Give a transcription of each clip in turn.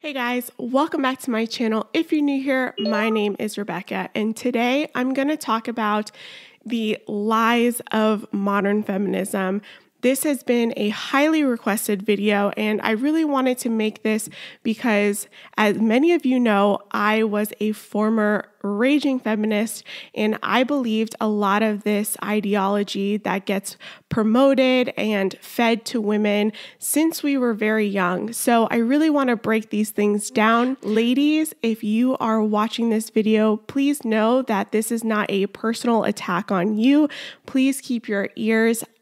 Hey guys, welcome back to my channel. If you're new here, my name is Rebecca, and today I'm going to talk about the lies of modern feminism. This has been a highly requested video, and I really wanted to make this because, as many of you know, I was a former raging feminist, and I believed a lot of this ideology that gets promoted and fed to women since we were very young. So I really want to break these things down. Ladies, if you are watching this video, please know that this is not a personal attack on you. Please keep your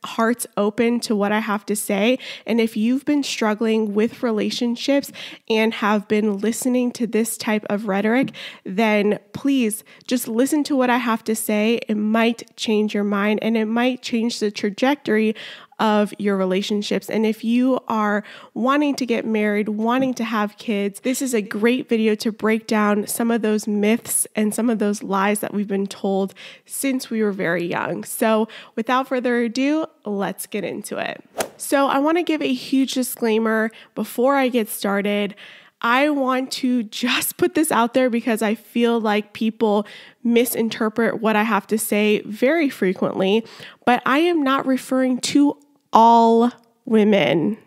hearts open to what I have to say. And if you've been struggling with relationships and have been listening to this type of rhetoric, then please just listen to what I have to say. It might change your mind and it might change the trajectory of your relationships. And if you are wanting to get married, wanting to have kids, this is a great video to break down some of those myths and some of those lies that we've been told since we were very young. So without further ado, let's get into it. So I want to give a huge disclaimer before I get started. I want to just put this out there because I feel like people misinterpret what I have to say very frequently, but I am not referring to all women,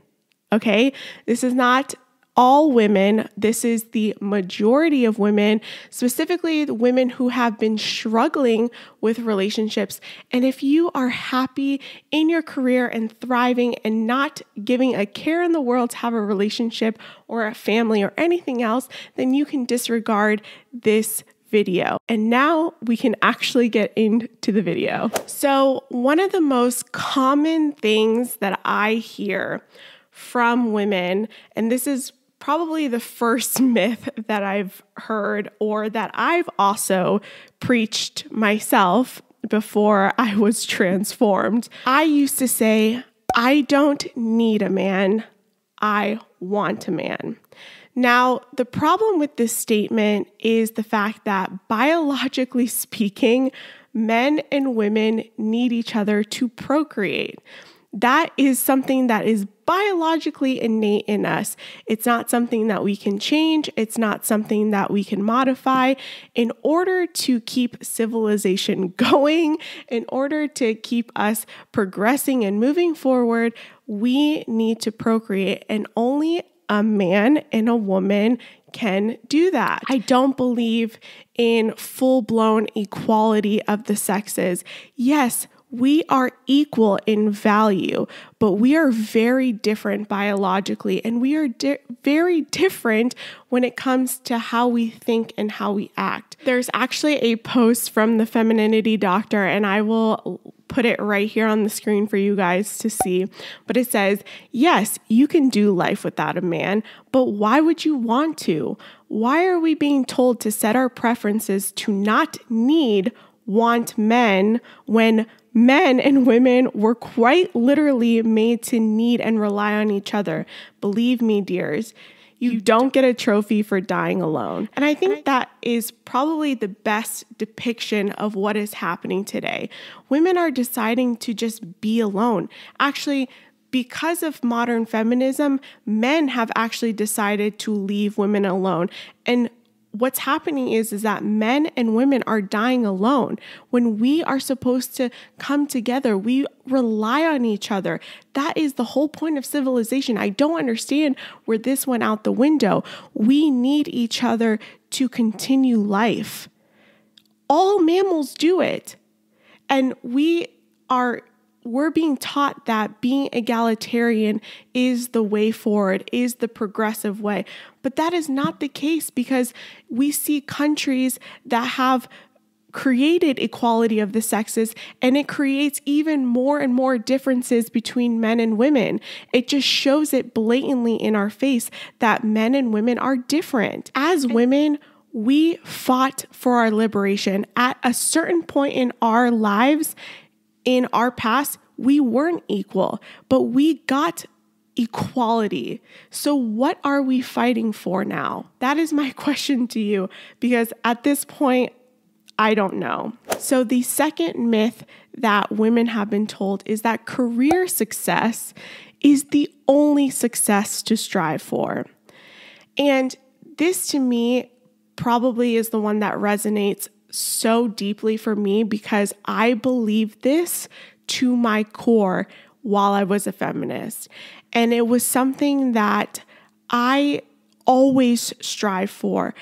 okay? This is not all women. This is the majority of women, specifically the women who have been struggling with relationships. And if you are happy in your career and thriving and not giving a care in the world to have a relationship or a family or anything else, then you can disregard this video. And now we can actually get into the video. So one of the most common things that I hear from women, and this is probably the first myth that I've heard or that I've also preached myself before I was transformed. I used to say, I don't need a man, I want a man. Now, the problem with this statement is the fact that biologically speaking, men and women need each other to procreate. That is something that is biologically innate in us. It's not something that we can change. It's not something that we can modify. In order to keep civilization going, in order to keep us progressing and moving forward, we need to procreate, and only a man and a woman can do that. I don't believe in full-blown equality of the sexes. Yes, we are equal in value, but we are very different biologically, and we are very different when it comes to how we think and how we act. There's actually a post from the Femininity Doctor, and I will put it right here on the screen for you guys to see. But it says, yes, you can do life without a man, but why would you want to? Why are we being told to set our preferences to not want men when men and women were quite literally made to need and rely on each other? Believe me, dears, you don't get a trophy for dying alone. And I think that is probably the best depiction of what is happening today. Women are deciding to just be alone. Actually, because of modern feminism, men have actually decided to leave women alone. And what's happening is that men and women are dying alone. When we are supposed to come together, we rely on each other. That is the whole point of civilization. I don't understand where this went out the window. We need each other to continue life. All mammals do it. And we're being taught that being egalitarian is the way forward, is the progressive way. But that is not the case, because we see countries that have created equality of the sexes, and it creates even more and more differences between men and women. It just shows it blatantly in our face that men and women are different. As women, we fought for our liberation. At a certain point in our lives, in our past, we weren't equal, but we got equality. So what are we fighting for now? That is my question to you, because at this point, I don't know. So the second myth that women have been told is that career success is the only success to strive for. And this to me probably is the one that resonates so deeply for me because I believe this to my core while I was a feminist. And it was something that I always strive for.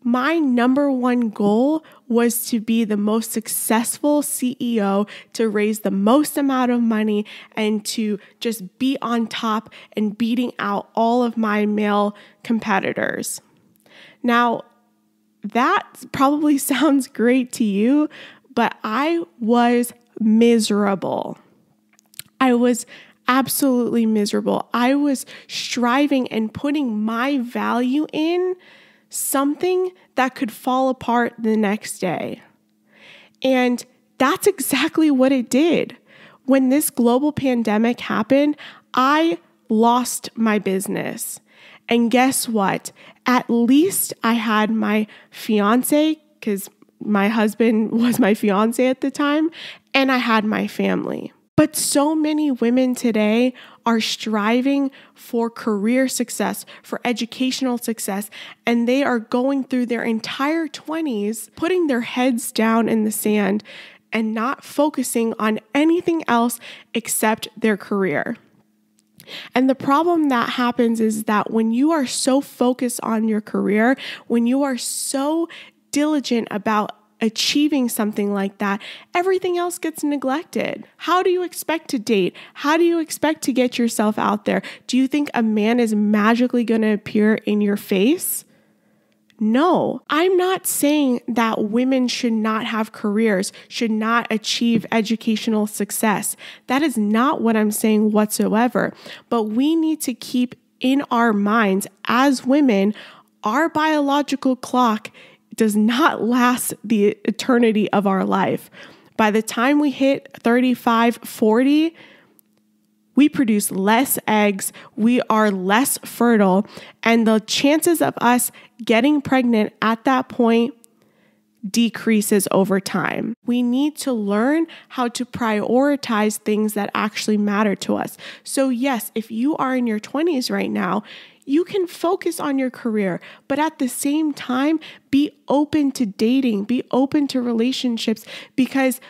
My number one goal was to be the most successful CEO, to raise the most amount of money, and to just be on top and beating out all of my male competitors. Now, that probably sounds great to you, but I was miserable. I was absolutely miserable. I was striving and putting my value in something that could fall apart the next day. And that's exactly what it did. When this global pandemic happened, I lost my business. And guess what? At least I had my fiance, because my husband was my fiance at the time, and I had my family. But so many women today are striving for career success, for educational success, and they are going through their entire 20s, putting their heads down in the sand and not focusing on anything else except their career. And the problem that happens is that when you are so focused on your career, when you are so diligent about achieving something like that, everything else gets neglected. How do you expect to date? How do you expect to get yourself out there? Do you think a man is magically going to appear in your face? No, I'm not saying that women should not have careers, should not achieve educational success. That is not what I'm saying whatsoever. But we need to keep in our minds as women, our biological clock does not last the eternity of our life. By the time we hit 35, 40, we produce less eggs, we are less fertile, and the chances of us getting pregnant at that point decreases over time. We need to learn how to prioritize things that actually matter to us. So yes, if you are in your 20s right now, you can focus on your career, but at the same time, be open to dating, be open to relationships, because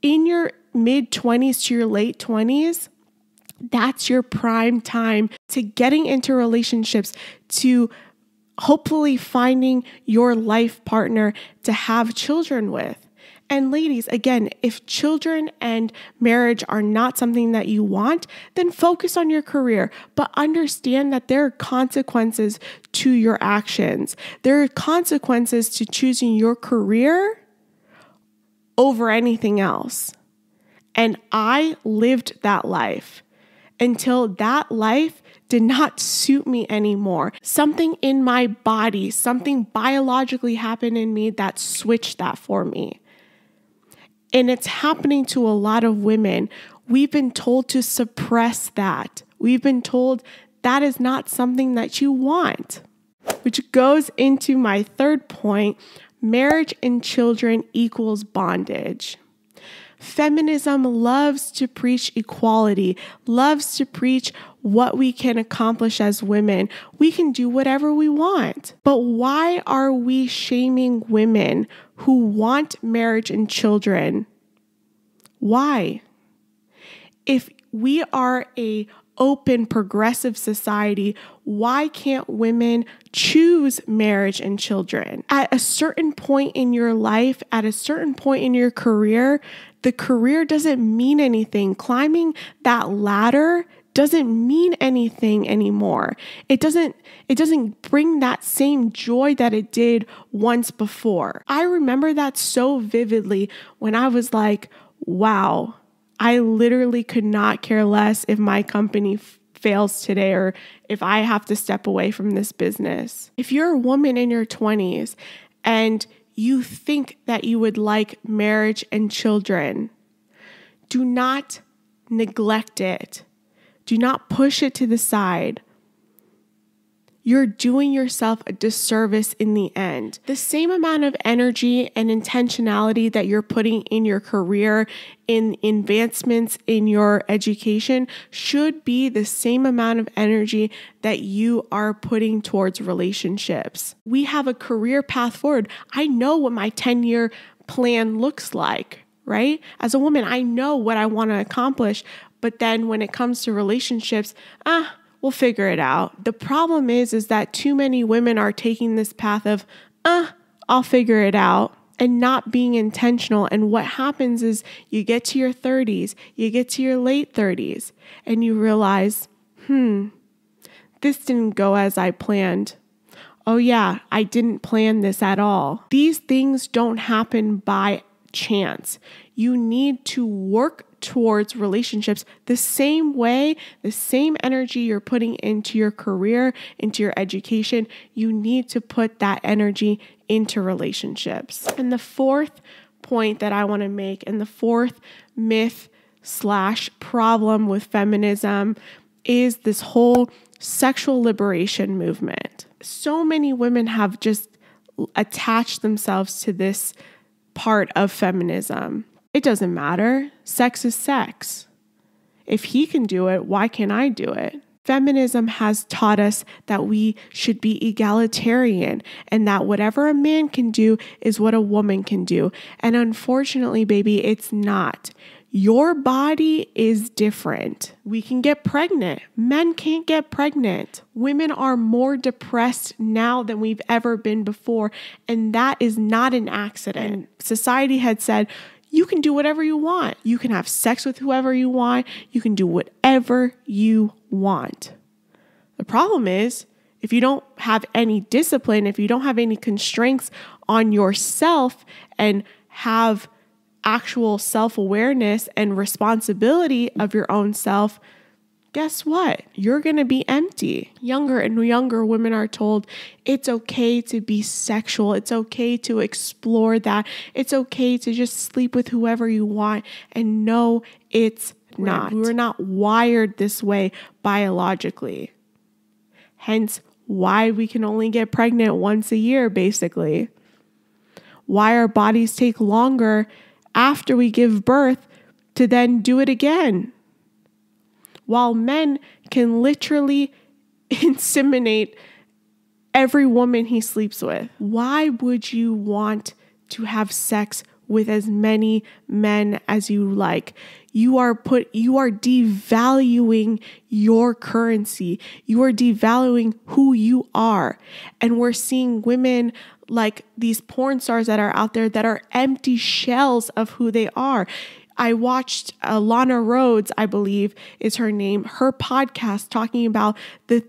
in your mid-20s to your late 20s, that's your prime time to getting into relationships, to hopefully finding your life partner to have children with. And ladies, again, if children and marriage are not something that you want, then focus on your career, but understand that there are consequences to your actions. There are consequences to choosing your career over anything else. And I lived that life until that life did not suit me anymore. Something in my body, something biologically happened in me that switched that for me. And it's happening to a lot of women. We've been told to suppress that. We've been told that is not something that you want. Which goes into my third point, marriage and children equals bondage. Feminism loves to preach equality, loves to preach what we can accomplish as women. We can do whatever we want. But why are we shaming women who want marriage and children? Why? If we are a open, progressive society, why can't women choose marriage and children? At a certain point in your life, at a certain point in your career, the career doesn't mean anything. Climbing that ladder doesn't mean anything anymore. It doesn't bring that same joy that it did once before. I remember that so vividly when I was like, wow, I literally could not care less if my company fails today or if I have to step away from this business. If you're a woman in your 20s and you think that you would like marriage and children, do not neglect it. Do not push it to the side. you're doing yourself a disservice in the end. The same amount of energy and intentionality that you're putting in your career, in advancements in your education, should be the same amount of energy that you are putting towards relationships. We have a career path forward. I know what my 10-year plan looks like, right? As a woman, I know what I want to accomplish, but then when it comes to relationships, we'll figure it out. The problem is that too many women are taking this path of, I'll figure it out, and not being intentional. And what happens is you get to your 30s, you get to your late 30s, and you realize, this didn't go as I planned. Oh yeah, I didn't plan this at all. These things don't happen by chance. You need to work towards relationships the same way, the same energy you're putting into your career, into your education. You need to put that energy into relationships. And the fourth point that I want to make, and the fourth myth/problem with feminism, is this whole sexual liberation movement. So many women have just attached themselves to this part of feminism. It doesn't matter. Sex is sex. If he can do it, why can't I do it? Feminism has taught us that we should be egalitarian and that whatever a man can do is what a woman can do. And unfortunately, baby, it's not. Your body is different. We can get pregnant. Men can't get pregnant. Women are more depressed now than we've ever been before. And that is not an accident. And society had said, you can do whatever you want. You can have sex with whoever you want. You can do whatever you want. The problem is, if you don't have any discipline, if you don't have any constraints on yourself and have actual self-awareness and responsibility of your own self, guess what? You're going to be empty. Younger and younger women are told it's okay to be sexual. It's okay to explore that. It's okay to just sleep with whoever you want. And no, it's not. We're not wired this way biologically. Hence, why we can only get pregnant once a year, basically. Why our bodies take longer after we give birth to then do it again. While men can literally inseminate every woman he sleeps with. Why would you want to have sex with as many men as you like? You are devaluing your currency. You are devaluing who you are. And we're seeing women like these porn stars that are out there that are empty shells of who they are. I watched Lana Rhoades, I believe is her name, her podcast talking about the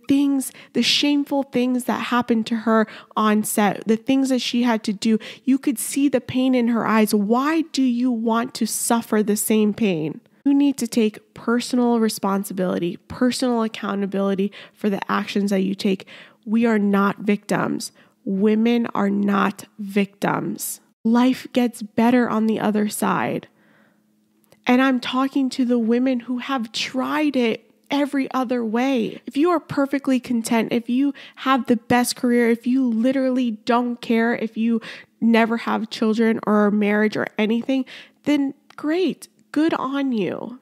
shameful things that happened to her on set, the things that she had to do. You could see the pain in her eyes. Why do you want to suffer the same pain? You need to take personal responsibility, personal accountability for the actions that you take. We are not victims. Women are not victims. Life gets better on the other side. And I'm talking to the women who have tried it every other way. If you are perfectly content, if you have the best career, if you literally don't care, if you never have children or marriage or anything, then great, good on you.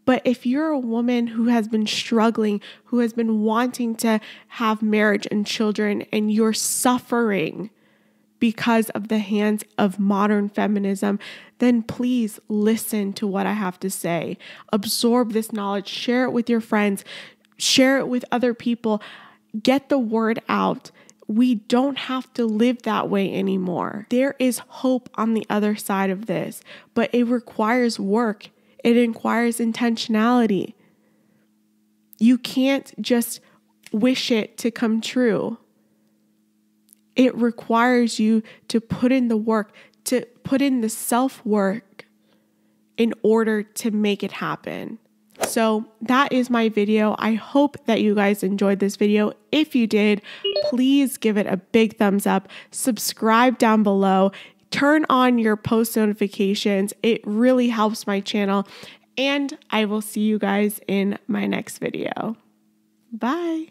But if you're a woman who has been struggling, who has been wanting to have marriage and children, and you're suffering because of the hands of modern feminism, then please listen to what I have to say. Absorb this knowledge, share it with your friends, share it with other people, get the word out. We don't have to live that way anymore. There is hope on the other side of this, but it requires work. It requires intentionality. You can't just wish it to come true. It requires you to put in the work, to put in the self-work in order to make it happen. So that is my video. I hope that you guys enjoyed this video. If you did, please give it a big thumbs up. Subscribe down below. Turn on your post notifications. It really helps my channel. And I will see you guys in my next video. Bye.